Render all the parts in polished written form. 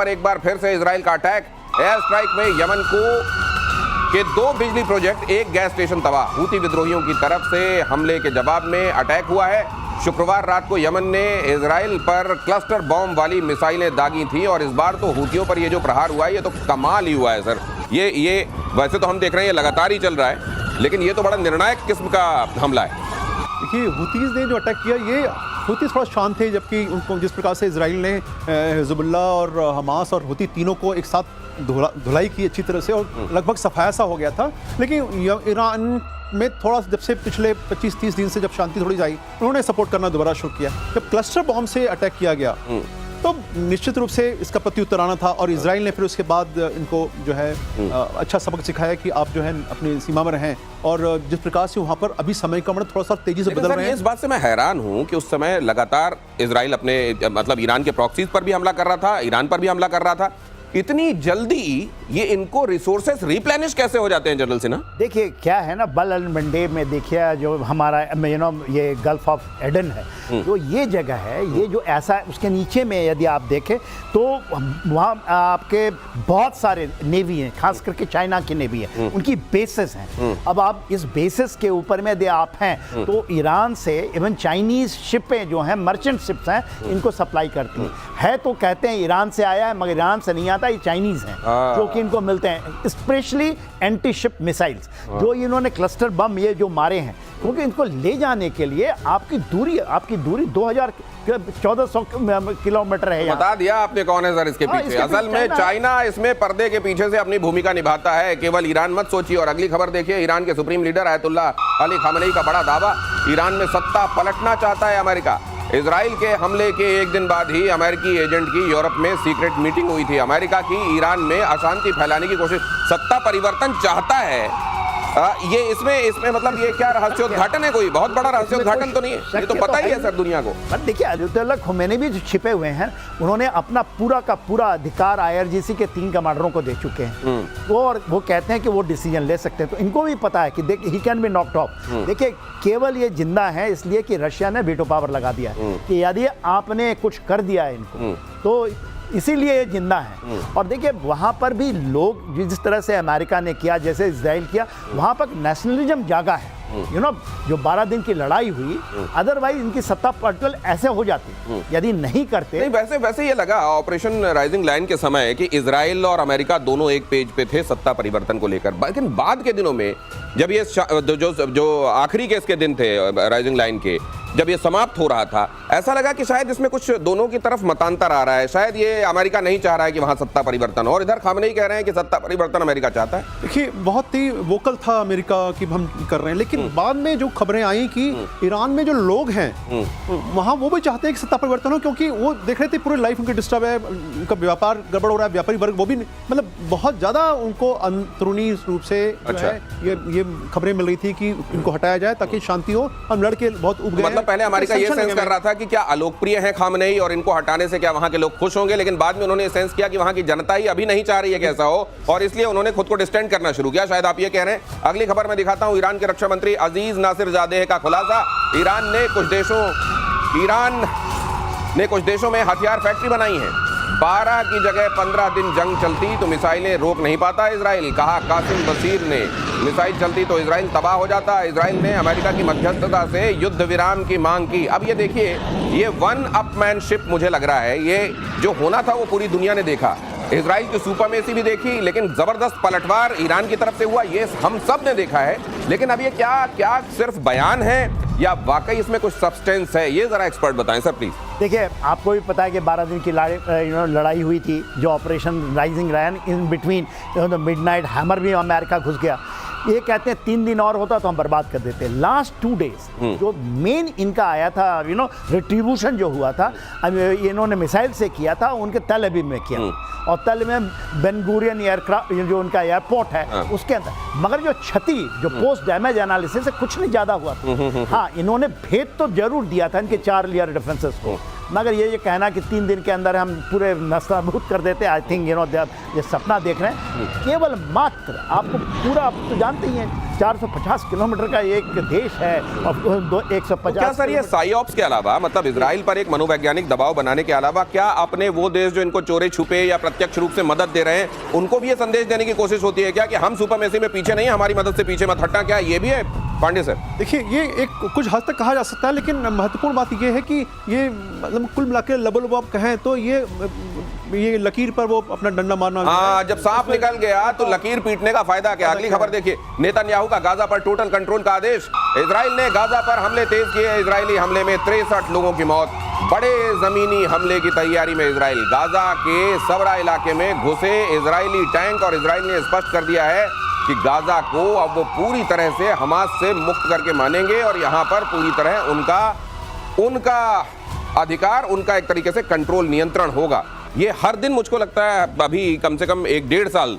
पर एक बार फिर से इजराइल का अटैक। एयर स्ट्राइक में यमन के 2 बिजली प्रोजेक्ट, 1 गैस स्टेशन तबाह। हूती विद्रोहियों की तरफ से हमले के जवाब में अटैक हुआ है। शुक्रवार रात को यमन ने इजराइल पर क्लस्टर बॉम्ब वाली मिसाइलें दागी थी और इस बार तो हूतियों पर ये जो प्रहार हुआ है ये तो कमाल ही हुआ है सर। ये वैसे तो हम देख रहे हैं ये लगातार ही चल रहा है, लेकिन ये तो बड़ा निर्णायक किस्म का हमला है। देखिए हूतीज़ ने जो अटैक किया, ये हूतीज़ थोड़ा शांत थे, जबकि उनको जिस प्रकार से इजराइल ने हिजबुल्लाह और हमास और हूती तीनों को एक साथ धुलाई की अच्छी तरह से और लगभग सफाया सा हो गया था। लेकिन ईरान में थोड़ा जब से पिछले 25-30 दिन से जब शांति थोड़ी आई, उन्होंने सपोर्ट करना दोबारा शुरू किया। जब क्लस्टर बॉम्ब से अटैक किया गया तो निश्चित रूप से इसका प्रत्युत्तर आना था और इजराइल ने फिर उसके बाद इनको जो है अच्छा सबक सिखाया कि आप जो है अपनी सीमा में रहें। और जिस प्रकार से वहाँ पर अभी समय क्रमण थोड़ा सा तेजी से बदल रहे हैं। इस बात से मैं हैरान हूँ कि उस समय लगातार इजराइल अपने मतलब ईरान के प्रॉक्सीज पर भी हमला कर रहा था, ईरान पर भी हमला कर रहा था। इतनी जल्दी ये इनको रिसोर्सेस रिप्लेनिश कैसे हो जाते हैं जनरल सिन्हा? देखिए क्या है ना, बल एंड मंडे में देखिए जो हमारा ये गल्फ ऑफ एडन है, तो ये जगह है, ये जो ऐसा उसके नीचे में यदि आप देखें तो वहाँ आपके बहुत सारे नेवी हैं, खास करके चाइना की नेवी है, उनकी बेसेस हैं। अब आप इस बेसेस के ऊपर में यदि आप हैं तो ईरान से इवन चाइनीज शिपें जो हैं, मर्चेंट शिप्स हैं, इनको सप्लाई करती है। तो कहते हैं ईरान से आया है, मगर ईरान से नहीं आता, ये चाइनीज हैं जो कि इनको मिलते हैं, स्पेशली एंटी शिप मिसाइल्स जो इन्होंने क्लस्टर बम ये जो मारे हैं, क्योंकि इनको ले जाने के लिए आपकी दूरी 1400 किलोमीटर है। बता दिया आपने कौन है सर इसके पीछे। असल में चाइना इसमें पर्दे के पीछे से अपनी भूमिका निभाता है, केवल ईरान मत सोचिए। और अगली खबर देखिए, ईरान के supreme leader Ayatollah Ali Khamenei का बड़ा दावा, ईरान में सत्ता पलटना चाहता है अमेरिका। इजराइल के हमले के एक दिन बाद ही अमेरिकी एजेंट की यूरोप में सीक्रेट मीटिंग हुई थी। अमेरिका की ईरान में अशांति फैलाने की कोशिश, सत्ता परिवर्तन चाहता है। ये इसमें मतलब ये क्या रहस्योद्घाटन है? कोई बहुत बड़ा रहस्योद्घाटन तो नहीं है, ये तो पता ही है सर दुनिया को। पर देखिए अयतुल्लाह खोमेनी भी जो छिपे हुए हैं, उन्होंने अपना पूरा का पूरा अधिकार IRGC के 3 कमांडरों को दे चुके हैं। वो कहते हैं कि वो डिसीजन ले सकते हैं, तो इनको भी पता है कि देखिए he can be knocked of. देखिए केवल ये जिंदा है इसलिए कि रशिया ने वीटो पावर लगा दिया है कि यदि आपने कुछ कर दिया है इनको तो इसीलिए ये जिंदा है। और देखिए वहाँ पर भी लोग जिस तरह से अमेरिका ने किया, जैसे इजराइल किया, वहाँ पर नेशनलिज्म जागा है। जो 12 दिन की लड़ाई हुई, अदरवाइज इनकी सत्ता पलटल ऐसे हो जाती यदि नहीं करते। नहीं, वैसे ये लगा ऑपरेशन राइजिंग लाइन के समय कि इजराइल और अमेरिका दोनों एक पेज पे थे सत्ता परिवर्तन को लेकर। लेकिन बाद के दिनों में जब ये जो आखिरी के इसके दिन थे राइजिंग लाइन के, जब ये समाप्त हो रहा था, ऐसा लगा कि शायद इसमें कुछ दोनों की तरफ मतांतर आ रहा है। शायद ये अमेरिका नहीं चाह रहा है कि वहां सत्ता परिवर्तन हो, और इधर खामेनी कह रहे हैं कि सत्ता परिवर्तन अमेरिका चाहता है। देखिए बहुत ही वोकल था अमेरिका की हम कर रहे हैं, लेकिन बाद में जो खबरें आई कि ईरान में जो लोग हैं वहां वो भी चाहते हैं कि सत्ता परिवर्तन हो, क्योंकि वो देख रहे थे पूरी लाइफ उनकी डिस्टर्ब है, उनका व्यापार गड़बड़ हो रहा है, व्यापारी वर्ग वो भी मतलब बहुत ज्यादा उनको अंदरूनी रूप से ये खबरें मिल रही थी कि इनको हटाया जाए ताकि शांति हो। हम लड़के बहुत उब गए। पहले अमेरिका ये सेंस कर रहा था कि क्या अलोकप्रिय है खामेनी और इनको हटाने से क्या वहां के लोग खुश होंगे, लेकिन बाद में उन्होंने सेंस किया कि वहां की जनता ही अभी नहीं चाह रही है कि ऐसा हो, और इसलिए उन्होंने खुद को डिस्टेंड करना शुरू किया। शायद आप ये कह रहे हैं। अगली खबर में दिखाता हूं, ईरान के रक्षा मंत्री अजीज नासिरजादेह का खुलासा। ईरान ने कुछ देशों में हथियार फैक्ट्री बनाई है। 12 की जगह 15 दिन जंग चलती तो मिसाइलें रोक नहीं पाता इजराइल। कहा कासिम बसीर ने, मिसाइल चलती तो इजराइल तबाह हो जाता। इजराइल ने अमेरिका की मध्यस्थता से युद्ध विराम की मांग की। अब ये देखिए, ये वन अपमैनशिप मुझे लग रहा है, ये जो होना था वो पूरी दुनिया ने देखा। इजराइल की सुपरमेसी भी देखी, लेकिन जबरदस्त पलटवार ईरान की तरफ से हुआ, ये हम सब ने देखा है। लेकिन अब ये क्या सिर्फ बयान है या वाकई इसमें कुछ सब्सटेंस है, ये जरा एक्सपर्ट बताएं सर प्लीज। देखिए आपको भी पता है कि 12 दिन की लड़ाई हुई थी, जो operation rising lion, in between midnight hammer भी अमेरिका घुस गया। ये कहते हैं 3 दिन और होता तो हम बर्बाद कर देते। लास्ट 2 डेज जो मेन इनका आया था रिट्रीब्यूशन जो हुआ था, इन्होंने मिसाइल से किया था, उनके तल अबीब में किया, और तल में बेन गुरियन एयरक्राफ्ट जो उनका एयरपोर्ट है उसके अंदर। मगर जो क्षति जो पोस्ट डैमेज एनालिसिस से कुछ नहीं ज़्यादा हुआ था। हाँ, इन्होंने भेद तो जरूर दिया था इनके 4 लेयर डिफेंसेस को, मगर ये कहना कि 3 दिन के अंदर हम पूरे नस्ताभूत कर देते, आई थिंक ये सपना देख रहे हैं। केवल मात्र आपको पूरा, आप तो जानते ही हैं 450 किलोमीटर का एक देश है और 150। क्या सर ये साइऑप्स के अलावा, मतलब इजराइल पर एक मनोवैज्ञानिक दबाव बनाने के अलावा, क्या अपने वो देश जो इनको चोरे छुपे या प्रत्यक्ष रूप से मदद दे रहे हैं, उनको भी ये संदेश देने की कोशिश होती है क्या कि हम सुपरमेसी में पीछे नहीं, हमारी मदद से पीछे मत हटना? क्या ये भी है पांडे सर? देखिए, ये एक कुछ हद तक कहा जा सकता है, लेकिन महत्वपूर्ण बात ये है कि ये मतलब कुल मिलाकर लबल आप कहें तो ये लकीर पर वो अपना डंडा मारना। हाँ, जब सांप निकल गया तो लकीर पीटने का फायदा क्या? अगली खबर देखिए, नेतन्याहू का गाजा पर टोटल कंट्रोल का आदेश। इजराइल ने गाजा पर हमले तेज किए। इजरायली हमले में 63 लोगों की मौत। बड़े जमीनी हमले की तैयारी में इजराइल। गाजा के सबरा इलाके में घुसे इजरायली टैंक और इजराइल ने स्पष्ट कर दिया है कि गाजा को अब वो पूरी तरह से हमास से मुक्त करके मानेंगे और यहां पर पूरी तरह उनका अधिकार, उनका एक तरीके से कंट्रोल, नियंत्रण होगा। ये हर दिन मुझको लगता है अभी कम से कम 1-1.5 साल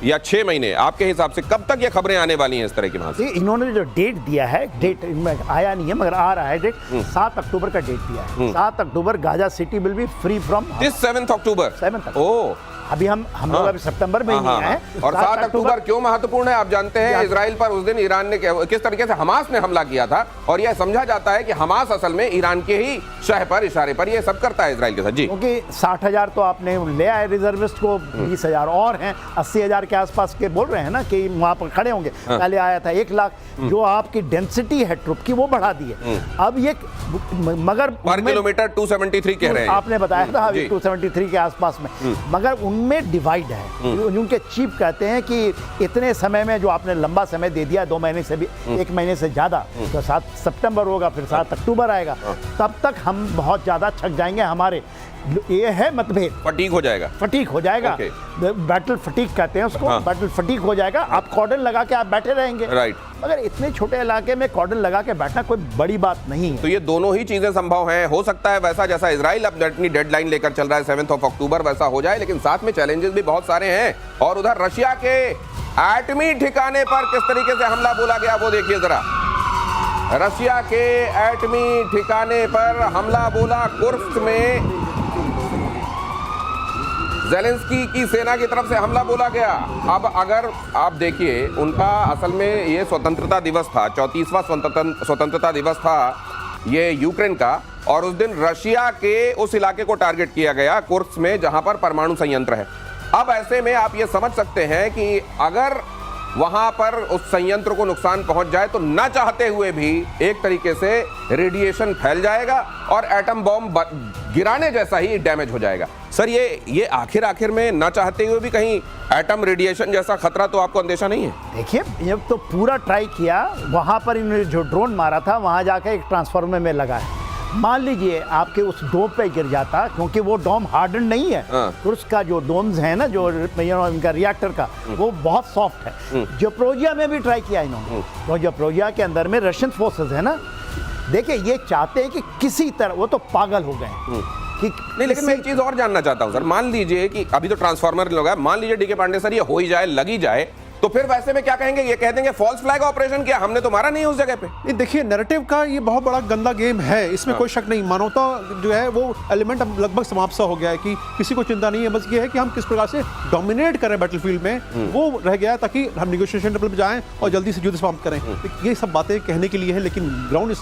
या 6 महीने, आपके हिसाब से कब तक ये खबरें आने वाली हैं इस तरह की? वहां से इन्होंने जो डेट दिया है, डेट आया नहीं है मगर आ रहा है, डेट 7 अक्टूबर का डेट दिया है। 7 October Gaza City will be free from. 7 October. 7 oh, अभी हम लोग अभी सितंबर में ही नहीं आए। और 7 अक्टूबर क्यों महत्वपूर्ण है आप जानते हैं? इजराइल पर उस दिन ईरान ने किस तरीके से हमास ने हमला किया था, और यह समझा जाता है कि हमास असल में ईरान के ही शह पर, इशारे पर ये सब करता है इजराइल के साथ। जी, क्योंकि 60,000 तो आपने ले आए रिजर्विस्ट को, 20,000 और हैं, 80,000 के आसपास के बोल रहे हैं ना कि वहां पर खड़े होंगे। पहले आया था 1 लाख। जो आपकी डेंसिटी है ट्रुप की वो बढ़ा दी है अब ये, मगर पर किलोमीटर 273 कह रहे हैं, आपने बताया था 273 के आसपास में, मगर उनमें डिवाइड है। उनके चीफ कहते हैं कि इतने समय में जो आपने लंबा समय दे दिया, 2 महीने से भी 1 महीने से ज्यादा, तो 7 सितंबर होगा, फिर 7 अक्टूबर आएगा, तब तक हम बहुत ज्यादा थक जाएंगे। हमारे ये है मतभेद, फटीक हो जाएगा, फटीक हो जाएगा। बैटल फटीक कहते हैं उसको। बैटल फटीक हो जाएगा, आप कॉर्डन लगा के आप बैठे रहेंगे। राइट। मगर इतने छोटे इलाके में कॉर्डन लगा के बैठना कोई बड़ी बात नहीं है। तो ये दोनों ही चीजें संभव हैं। हो सकता है वैसा जैसा इजराइल अब अपनी डेडलाइन लेकर चल रहा है 7 अक्टूबर, वैसा हो जाए, लेकिन साथ में चैलेंजेस भी बहुत सारे हैं। और उधर रशिया के एटमी ठिकाने पर किस तरीके से हमला बोला गया वो देखिए जरा। रशिया के एटमी ठिकाने पर हमला बोला कुर्स्क में। ज़ेलेंस्की की सेना की तरफ से हमला बोला गया। अब अगर आप देखिए, उनका असल में ये स्वतंत्रता दिवस था, 34वां स्वतंत्रता दिवस था ये यूक्रेन का, और उस दिन रशिया के उस इलाके को टारगेट किया गया कुर्स्क में जहां पर परमाणु संयंत्र है। अब ऐसे में आप ये समझ सकते हैं कि अगर वहां पर उस संयंत्र को नुकसान पहुंच जाए तो न चाहते हुए भी एक तरीके से रेडिएशन फैल जाएगा और एटम बॉम्ब गिराने जैसा ही डैमेज हो जाएगा। सर, ये आखिर में न चाहते हुए भी कहीं एटम रेडिएशन जैसा खतरा तो आपको अंदेशा नहीं है? देखिए, ये तो पूरा ट्राई किया, वहां पर इन्होंने जो ड्रोन मारा था वहां जाकर एक ट्रांसफार्मर में लगा है। मान लीजिए आपके उस डोम पे गिर जाता, क्योंकि वो डोम हार्डन नहीं है, तो उसका जो डोम्स है ना, जो इनका रिएक्टर का, वो बहुत सॉफ्ट है। ज़पोरिज़िया में भी ट्राई किया इन्होंने, तो ज़पोरिज़िया के अंदर में रशियन फोर्सेस है ना, देखिए ये चाहते हैं कि किसी तरह, वो तो पागल हो गए कि नहीं, लेकिन मैं एक चीज और जानना चाहता हूं सर। मान लीजिए कि अभी तो ट्रांसफार्मर लगा, मान लीजिए डीके पांडे सर ये हो ही जाए, लगी जाए, तो फिर वैसे में क्या कहेंगे? ये कह देंगे फॉल्स फ्लैग ऑपरेशन किया, हमने तो मारा नहीं उस जगह पे। ये देखिए, नैरेटिव का ये बहुत बड़ा गंदा गेम है, इसमें कोई शक नहीं। मानवता जो है वो एलिमेंट अब लगभग समाप्त सा हो गया है कि किसी को चिंता नहीं है, बस ये है कि हम किस प्रकार से डोमिनेट करें बैटलफील्ड में, वो रह गया है, ताकि हम निगोशिएशन टेबल पे जाएं और जल्दी से युद्ध समाप्त करें। ये सब बातें कहने के लिए है, लेकिन ग्राउंड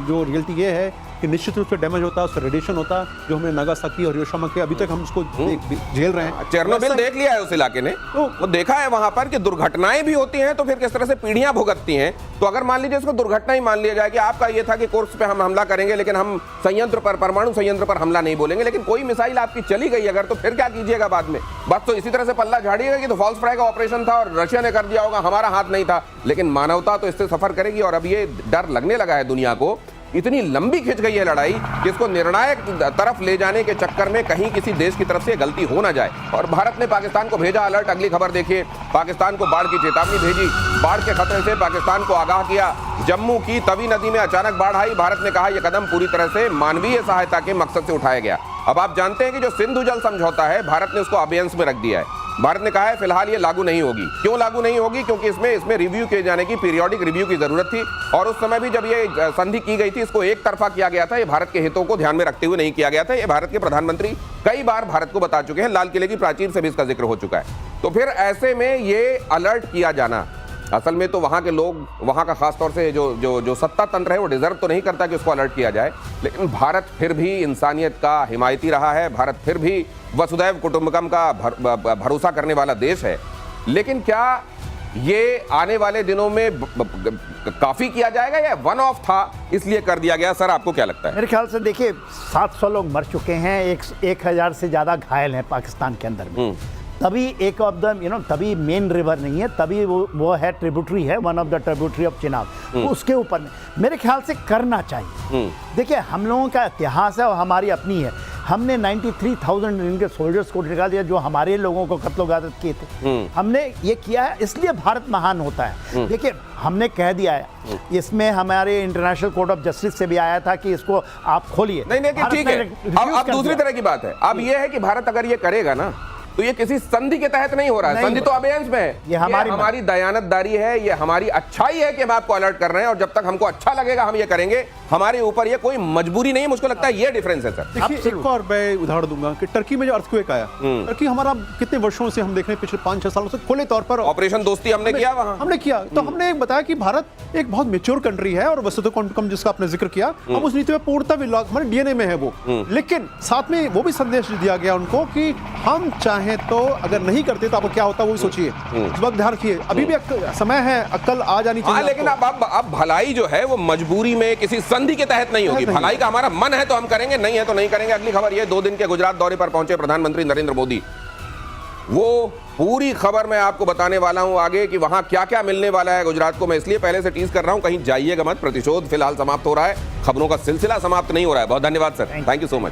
जो रियलिटी ये है कि निश्चित रूप से डैमेज होता है, उसका रेडिएशन होता है, जो हमने नागासाकी और हिरोशिमा के अभी तक हम उसको झेल रहे हैं। चेरनोबिल देख लिया है उस इलाके ने, तो वो देखा है वहां पर कि दुर्घटनाएं भी होती हैं, तो फिर किस तरह से पीढ़ियां भुगतती हैं। तो अगर मान लीजिए इसको दुर्घटना ही मान लिया जाए कि आपका ये था कि कुर्स्क पे हम हमला करेंगे, लेकिन हम संयंत्र पर, परमाणु संयंत्र पर हमला नहीं बोलेंगे, लेकिन कोई मिसाइल आपकी चली गई अगर, तो फिर क्या कीजिएगा बाद में? बस तो इसी तरह से पल्ला झाड़िएगा कि तो फॉल्स फ्लैग ऑपरेशन था और रशिया ने कर दिया होगा, हमारा हाथ नहीं था। लेकिन मानवता तो इससे सफर करेगी, और अब ये डर लगने लगा है दुनिया को, इतनी लंबी खिंच गई है लड़ाई कि इसको निर्णायक तरफ ले जाने के चक्कर में कहीं किसी देश की तरफ से गलती हो ना जाए। और भारत ने पाकिस्तान को भेजा अलर्ट। अगली खबर देखिए, पाकिस्तान को बाढ़ की चेतावनी भेजी, बाढ़ के खतरे से पाकिस्तान को आगाह किया। जम्मू की तवी नदी में अचानक बाढ़ आई, भारत ने कहा यह कदम पूरी तरह से मानवीय सहायता के मकसद से उठाया गया। अब आप जानते हैं कि जो सिंधु जल समझौता है, भारत ने उसको अबेयंस में रख दिया है। भारत ने कहा है फिलहाल ये लागू नहीं होगी। क्यों लागू नहीं होगी? क्योंकि इसमें रिव्यू किए जाने की, पीरियोडिक रिव्यू की जरूरत थी, और उस समय भी जब ये संधि की गई थी, इसको एक तरफा किया गया था। ये भारत के हितों को ध्यान में रखते हुए नहीं किया गया था। ये भारत के प्रधानमंत्री कई बार भारत को बता चुके हैं, लाल किले की प्राचीर से भी इसका जिक्र हो चुका है। तो फिर ऐसे में ये अलर्ट किया जाना, असल में तो वहाँ के लोग, वहाँ का खास तौर से जो सत्ता तंत्र है वो डिजर्व तो नहीं करता कि उसको अलर्ट किया जाए, लेकिन भारत फिर भी इंसानियत का हिमायती रहा है, भारत फिर भी वसुधैव कुटुंबकम का भरोसा करने वाला देश है। लेकिन क्या ये आने वाले दिनों में काफी किया जाएगा या वन ऑफ था इसलिए कर दिया गया? सर आपको क्या लगता है? मेरे ख्याल से देखिए 700 लोग मर चुके हैं, 1000 से ज़्यादा घायल हैं पाकिस्तान के अंदर में। तभी एक ऑफ द तभी मेन रिवर नहीं है, तभी वो है ट्रिब्यूटरी है, one of the tributary of Chenab, तो उसके ऊपर में मेरे ख्याल से करना चाहिए। देखिए हम लोगों का इतिहास है और हमारी अपनी है। हमने 93,000 इनके सोल्जर्स को निकाल दिया जो हमारे लोगों को कत्ल-ओ-गारत किए थे। हमने ये किया है, इसलिए भारत महान होता है। देखिए हमने कह दिया है, इसमें हमारे इंटरनेशनल कोर्ट ऑफ जस्टिस से भी आया था कि इसको आप खोलिए। नहीं ठीक है। अब दूसरी तरह की बात है, अब ये है कि भारत अगर ये करेगा ना तो ये किसी संधि के तहत नहीं हो रहा है। संधि तो अबेयंस में है। ये हमारी दयानतदारी है, ये हमारी अच्छाई है कि हम आपको अलर्ट कर रहे हैं और जब तक हमको अच्छा लगेगा हम ये करेंगे। हमारे ऊपर ये कोई मजबूरी नहीं है। मुझको लगता है ये डिफरेंस है सर। देखिए एक और मैं उदाहरण दूंगा कि टर्की में जो अर्थक्वेक आया, टर्की हमारा कितने वर्षों से हम देख रहे हैं, पिछले 5-6 सालों से खुले तौर पर ऑपरेशन दोस्ती हमने किया, वहां हमने किया। तो हमने बताया कि भारत एक बहुत मेच्योर कंट्री है और वसुधैव कुटुंबकम जिसका आपने जिक्र किया, हम उस नीति में पूर्णतः हमारे डीएनए में है वो। लेकिन साथ में वो भी संदेश दिया गया उनको कि हम चाहें तो अगर नहीं करते तो आपको क्या होता है वो भी सोचिए, इस बात ध्यान रखिए। अभी भी समय है, अक्ल आ जानी चाहिए। लेकिन अब भलाई जो है वो मजबूरी में किसी संधि के तहत नहीं होगी। भलाई का हमारा मन है तो हम करेंगे, नहीं है तो नहीं करेंगे। अगली खबर ये, 2 दिन के गुजरात दौरे पर पहुंचे प्रधानमंत्री नरेंद्र मोदी। वो पूरी खबर मैं आपको बताने वाला हूं आगे कि वहां क्या क्या मिलने वाला है गुजरात को। मैं इसलिए पहले से टीज कर रहा हूं, कहीं जाइएगा मत। प्रतिशोध फिलहाल समाप्त हो रहा है, खबरों का सिलसिला समाप्त नहीं हो रहा है। बहुत धन्यवाद sir, thank you so much.